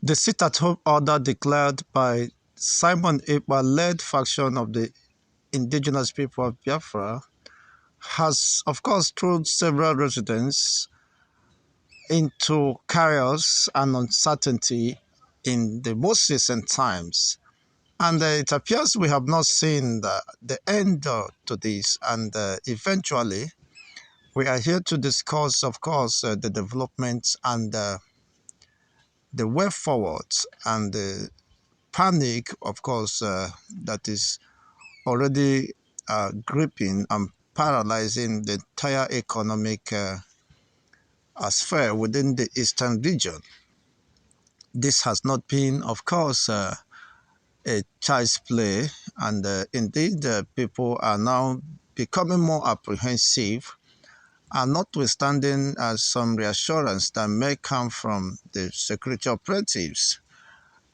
The sit-at-home order declared by Simon Ekpa-led faction of the indigenous people of Biafra has, of course, thrown several residents into chaos and uncertainty in the most recent times. And it appears we have not seen the end to this. And eventually, we are here to discuss, of course, the developments and the way forward and the panic, of course, that is already gripping and paralyzing the entire economic sphere within the eastern region. This has not been, of course, a child's play, and indeed, people are now becoming more apprehensive, and notwithstanding some reassurance that may come from the security operatives.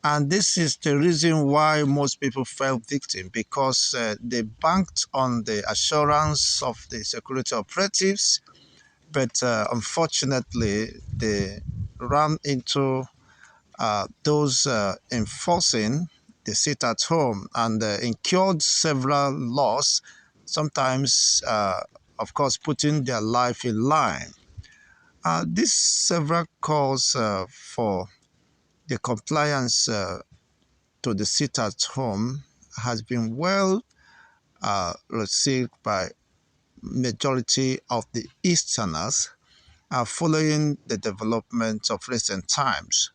And this is the reason why most people fell victim, because they banked on the assurance of the security operatives, but unfortunately, they ran into those enforcing the sit at home and incurred several loss, sometimes, of course, putting their life in line. This several calls for the compliance to the sit at home has been well received by majority of the Easterners following the development of recent times.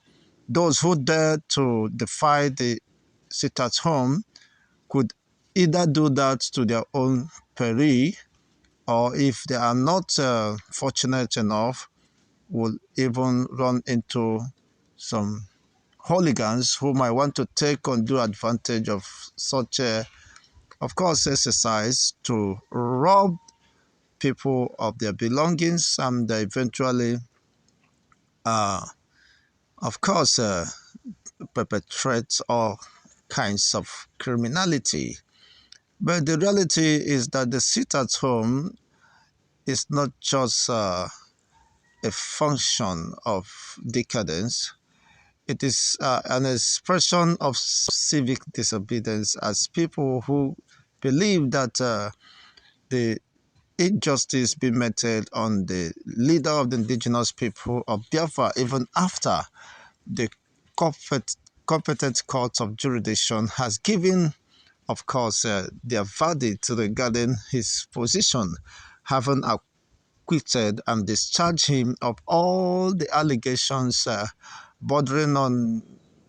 Those who dare to defy the sit at home could either do that to their own peril, or if they are not fortunate enough, will even run into some hooligans who might want to take undue advantage of such a, of course, exercise to rob people of their belongings and eventually, uh, of course, perpetrate all kinds of criminality. But the reality is that the sit at home is not just a function of decadence. It is an expression of civic disobedience, as people who believe that the injustice being meted on the leader of the indigenous people of Biafra, even after the competent court of jurisdiction has given, of course, their verdict regarding his position, having acquitted and discharged him of all the allegations bordering on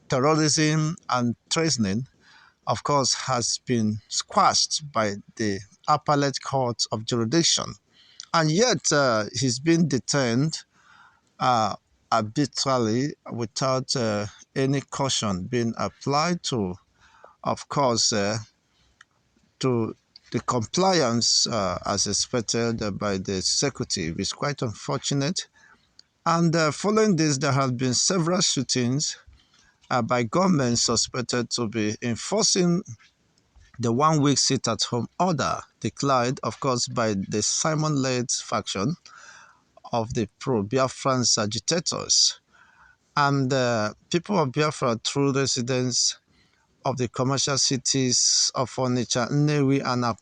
terrorism and treason, of course, has been squashed by the appellate court of jurisdiction. And yet, he's been detained uh, arbitrarily without any caution being applied to, of course, to the compliance as expected by the executive is quite unfortunate. And following this, there have been several shootings by government suspected to be enforcing the one-week sit-at-home order declared, of course, by the Simon-led faction of the pro-Biafran agitators. And people of Biafra, through residents of the commercial cities of Onitsha, Nnewi, and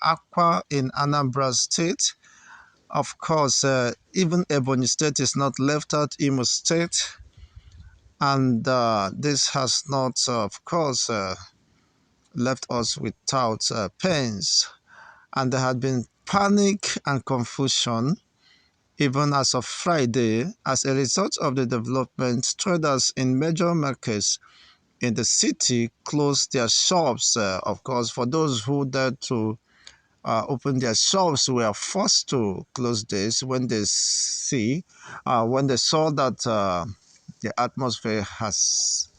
Akwa in Anambra State. Of course, even Ebonyi State is not left out, Imo State. And this has not, of course, left us without pains. And there had been panic and confusion even as of Friday as a result of the development. Traders in major markets in the city closed their shops. Of course, for those who dared to open their shops were forced to close this when when they saw that the atmosphere has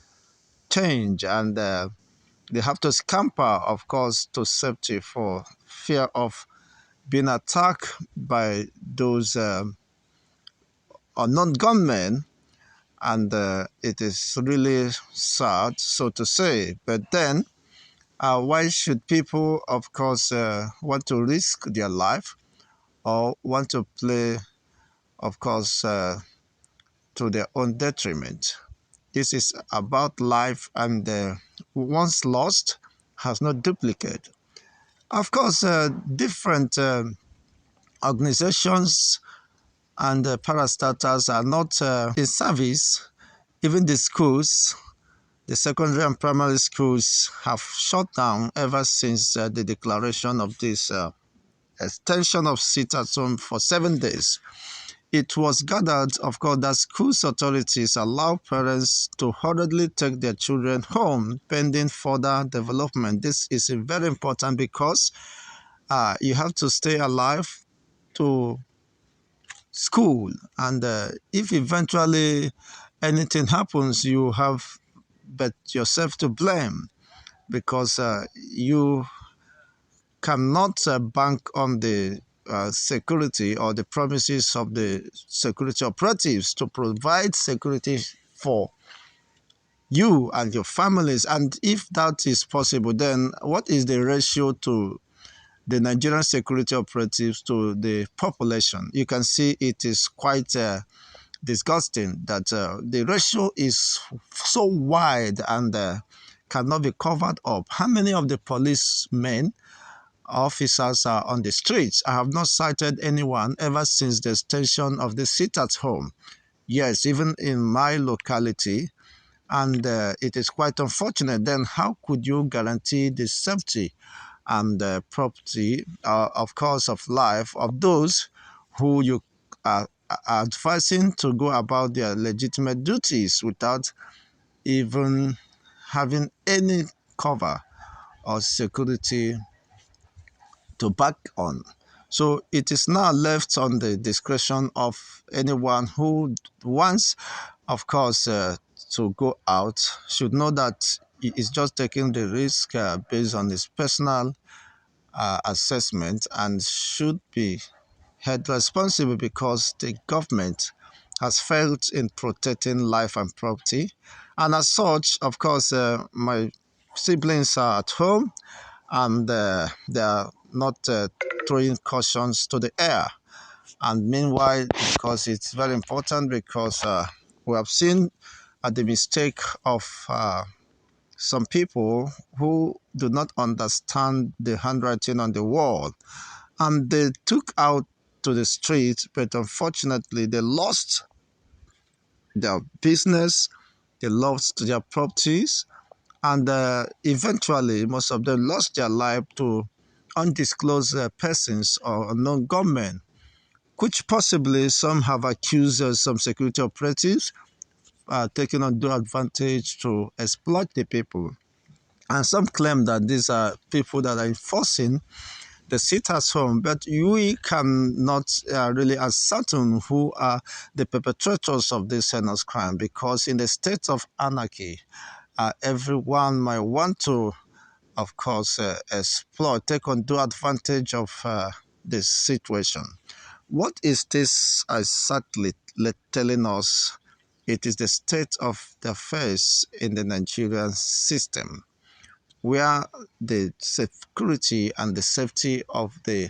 changed, and they have to scamper, of course, to safety for fear of being attacked by those unknown gunmen. And it is really sad, so to say. But then, why should people, of course, want to risk their life or want to play, of course, to their own detriment? This is about life, and once lost has no duplicate. Of course, different organizations and parastatals are not in service. Even the schools, the secondary and primary schools, have shut down ever since the declaration of this extension of sit at home for 7 days. It was gathered, of course, that schools authorities allow parents to hurriedly take their children home pending further development. This is very important because you have to stay alive to school, and if eventually anything happens, you have but yourself to blame because you cannot bank on the security or the promises of the security operatives to provide security for you and your families. And if that is possible, then what is the ratio to the Nigerian security operatives to the population? You can see it is quite disgusting that the ratio is so wide and cannot be covered up. How many of the policemen, officers are on the streets? I have not cited anyone ever since the extension of the sit at home. Yes, even in my locality, and it is quite unfortunate. Then how could you guarantee the safety and property, of course, of life of those who you are advising to go about their legitimate duties without even having any cover or security to back on? So it is now left on the discretion of anyone who wants, of course, to go out, should know that he is just taking the risk based on his personal assessment and should be held responsible because the government has failed in protecting life and property. And as such, of course, my siblings are at home and they are not throwing cautions to the air. And meanwhile, because it's very important, because we have seen the mistake of some people who do not understand the handwriting on the wall, and they took out to the streets, but unfortunately they lost their business, they lost their properties, and eventually most of them lost their life to undisclosed persons or unknown gunmen, which possibly some have accused some security operatives taking undue advantage to exploit the people. And some claim that these are people that are enforcing the sit at home, but we cannot really ascertain who are the perpetrators of this heinous crime, because in the state of anarchy, everyone might want to, of course, exploit, take undue advantage of this situation. What is this exactly telling us? It is the state of the affairs in the Nigerian system, where the security and the safety of the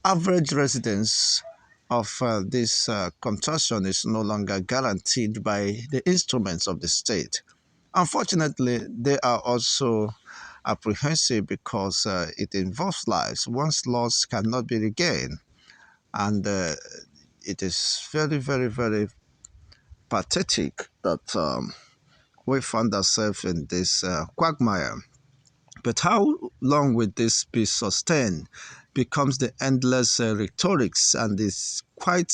average residents of this contraction is no longer guaranteed by the instruments of the state. Unfortunately, they are also apprehensive because it involves lives. Once lost cannot be regained. And it is very, very, very pathetic that we found ourselves in this quagmire. But how long will this be sustained becomes the endless rhetorics, and is quite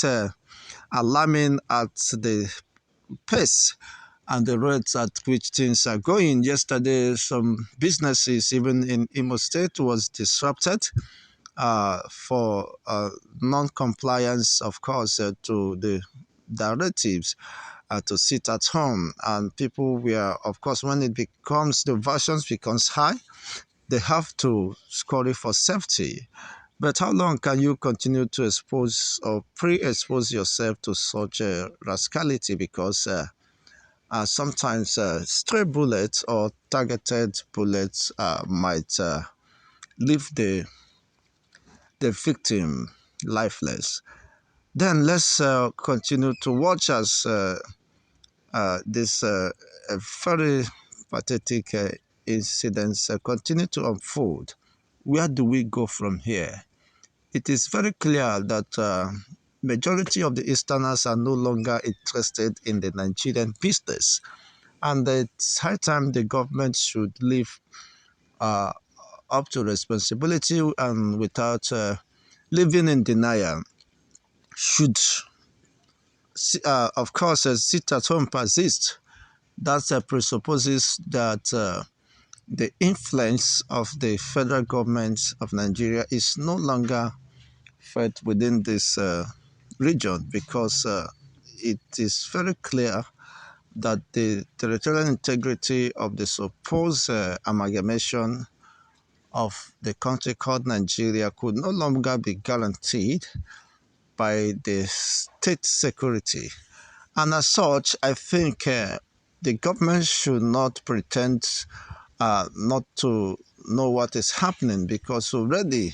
alarming at the pace and the rates at which things are going. Yesterday, some businesses, even in Imo State, was disrupted for non-compliance, of course, to the directives to sit at home. And people were, of course, when it becomes, the versions becomes high, they have to score it for safety. But how long can you continue to expose or pre-expose yourself to such rascality? Because sometimes stray bullets or targeted bullets might leave the victim lifeless. Then let's continue to watch as this very pathetic incidents continue to unfold. Where do we go from here? It is very clear that majority of the Easterners are no longer interested in the Nigerian business, and it's high time the government should live uh, up to responsibility and without living in denial. Should, of course, sit at home persist, that presupposes that the influence of the federal government of Nigeria is no longer felt within this region because it is very clear that the territorial integrity of the supposed amalgamation of the country called Nigeria could no longer be guaranteed by the state security. And as such, I think the government should not pretend not to know what is happening because already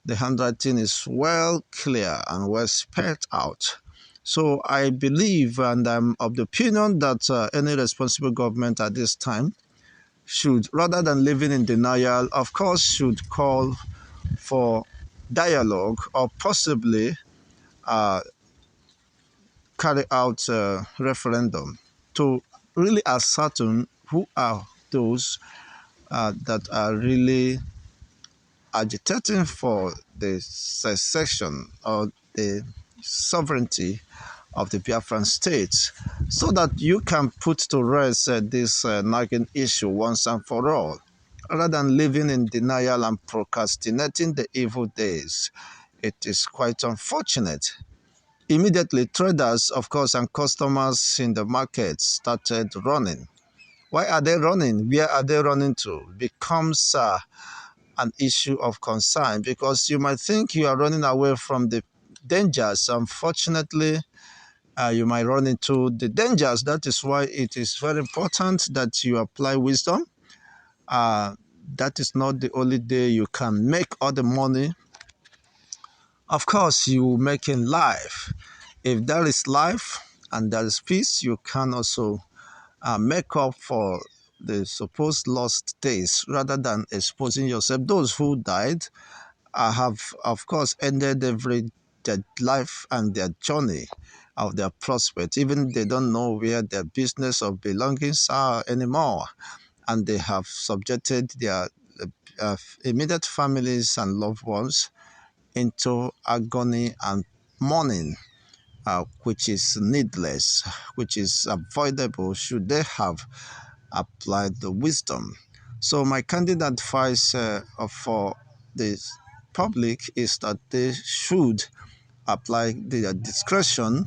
the handwriting is well clear and well spelled out. So I believe and I'm of the opinion that any responsible government at this time should, rather than living in denial, of course, should call for dialogue or possibly uh, carry out a referendum to really ascertain who are those that are really agitating for the secession or the sovereignty of the Biafran state so that you can put to rest this nagging issue once and for all, rather than living in denial and procrastinating the evil days. It is quite unfortunate. Immediately, traders, of course, and customers in the market started running. Why are they running? Where are they running to? Becomes an issue of concern because you might think you are running away from the dangers. Unfortunately, you might run into the dangers. That is why it is very important that you apply wisdom. Uh, that is not the only day you can make all the money. Of course, you make in life. If there is life and there is peace, you can also make up for the supposed lost days rather than exposing yourself. Those who died have, of course, ended their life and their journey of their prospect. Even they don't know where their business or belongings are anymore, and they have subjected their immediate families and loved ones into agony and mourning, which is needless, which is avoidable should they have applied the wisdom. So my candid advice for the public is that they should apply their discretion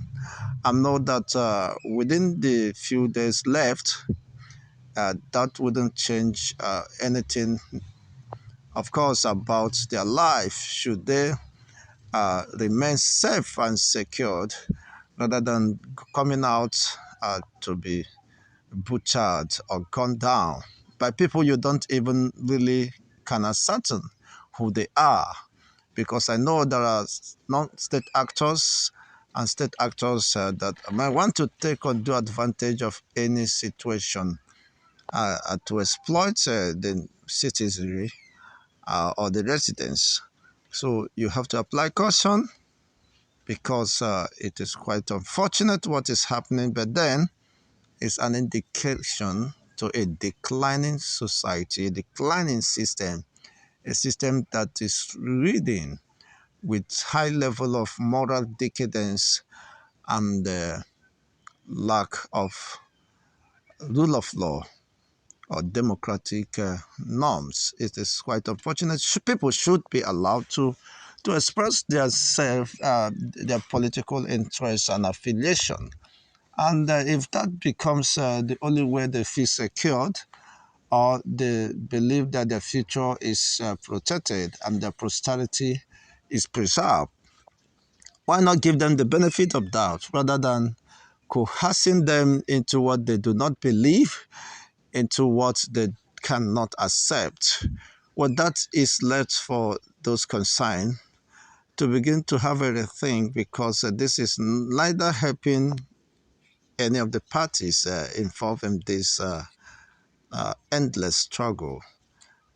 and know that within the few days left, that wouldn't change anything, of course, about their life should they remain safe and secured rather than coming out to be butchered or gunned down by people you don't even really can ascertain who they are. Because I know there are non-state actors and state actors that might want to take undue advantage of any situation to exploit the citizenry or the residents. So you have to apply caution because it is quite unfortunate what is happening, but then it's an indication to a declining society, a declining system, a system that is reading with high level of moral decadence and lack of rule of law or democratic norms. It is quite unfortunate. People should be allowed to express their their political interests and affiliation. And if that becomes the only way they feel secured, or they believe that their future is protected and their posterity is preserved, why not give them the benefit of doubt rather than coercing them into what they do not believe, into what they cannot accept? Well, that is left for those concerned to begin to have a rethink because this is neither helping any of the parties involved in this endless struggle.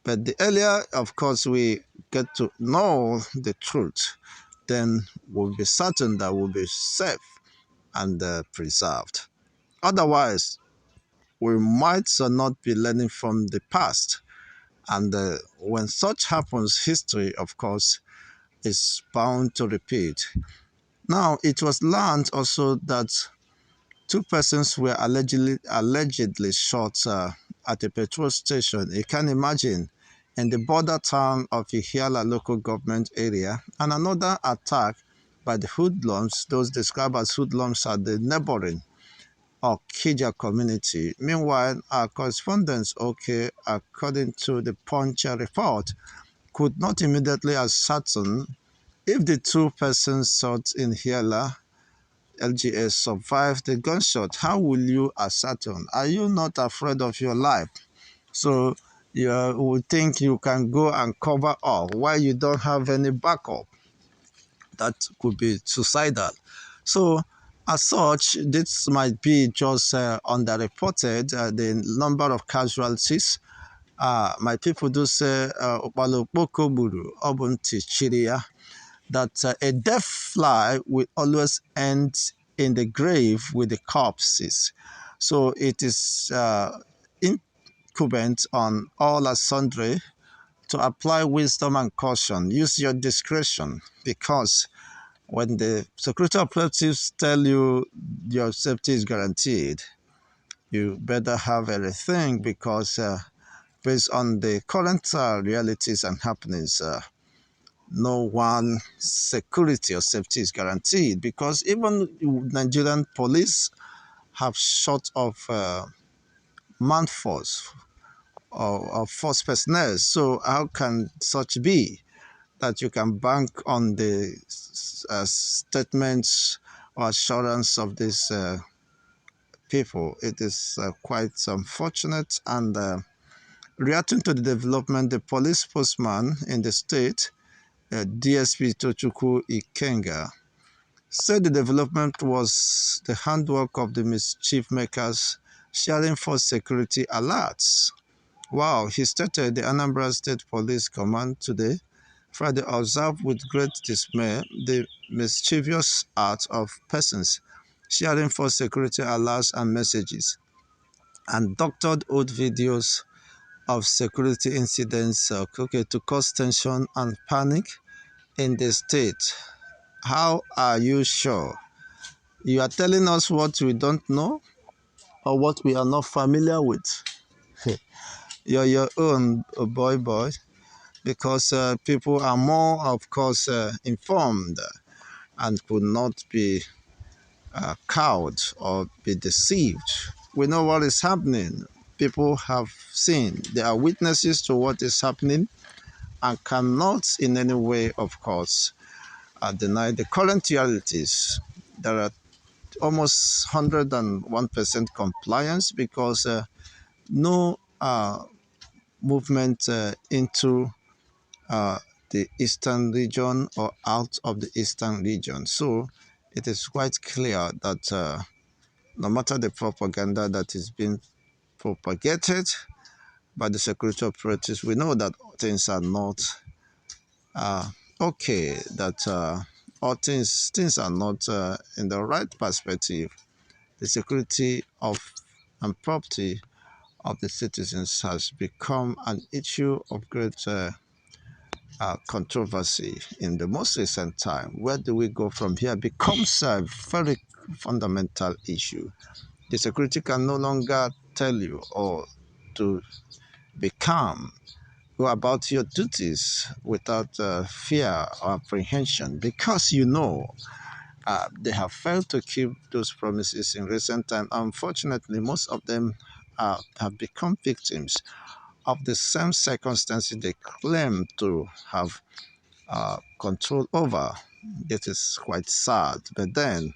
But the earlier, of course, we get to know the truth, then we'll be certain that we'll be safe and preserved. Otherwise, we might not be learning from the past. And when such happens, history, of course, is bound to repeat. Now, it was learned also that two persons were allegedly shot at a petrol station. You can imagine in the border town of Ihiala local government area, and another attack by the hoodlums, those described as hoodlums at the neighboring Okija community. Meanwhile, our correspondents, okay, according to the Punch report, could not immediately ascertain if the two persons shot in Hiala LGS survived the gunshot. How will you ascertain? Are you not afraid of your life? So you would think you can go and cover up while you don't have any backup. That could be suicidal. So as such, this might be just underreported, the number of casualties. My people do say, "Okpalokpoko gburu, ọ bụ ntị chiri ya," that a death fly will always end in the grave with the corpses. So it is incumbent on all and sundry to apply wisdom and caution. Use your discretion, because when the security operatives tell you your safety is guaranteed, you better have everything, because based on the current realities and happenings, no one security or safety is guaranteed, because even Nigerian police have short of man force or force personnel. So how can such be that you can bank on the statements or assurance of these people? It is quite unfortunate. And reacting to the development, the police spokesman in the state, DSP Tochukwu Ikenga, said the development was the handwork of the mischief makers sharing for security alerts. Wow, he stated the Anambra State Police Command today, Friday, observed with great dismay the mischievous art of persons sharing for security alerts and messages, and doctored old videos of security incidents to cause tension and panic in the state. How are you sure? You are telling us what we don't know or what we are not familiar with. You're your own boy, because people are more, of course, informed and could not be cowed or be deceived. We know what is happening. People have seen. They are witnesses to what is happening and cannot in any way, of course, deny the current realities. There are almost 101% compliance, because no movement into the eastern region or out of the eastern region. So it is quite clear that no matter the propaganda that is being propagated by the security operatives, we know that things are not okay, that all things are not in the right perspective. The security of and property of the citizens has become an issue of great controversy in the most recent time. Where do we go from here becomes a very fundamental issue. The security can no longer tell you or to be calm, go about your duties without fear or apprehension, because you know they have failed to keep those promises in recent time. Unfortunately, most of them have become victims of the same circumstances they claim to have control over. It is quite sad, but then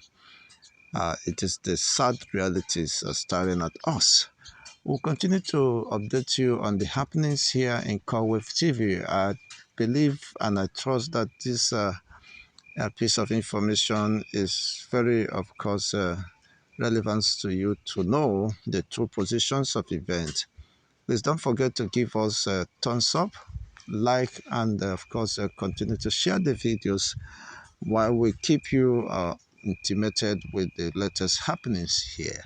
it is the sad realities staring at us. We'll continue to update you on the happenings here in CallWave TV. I believe and I trust that this piece of information is very, of course, relevance to you to know the true positions of event. Please don't forget to give us a thumbs up, like, and of course, continue to share the videos while we keep you intimated with the latest happenings here.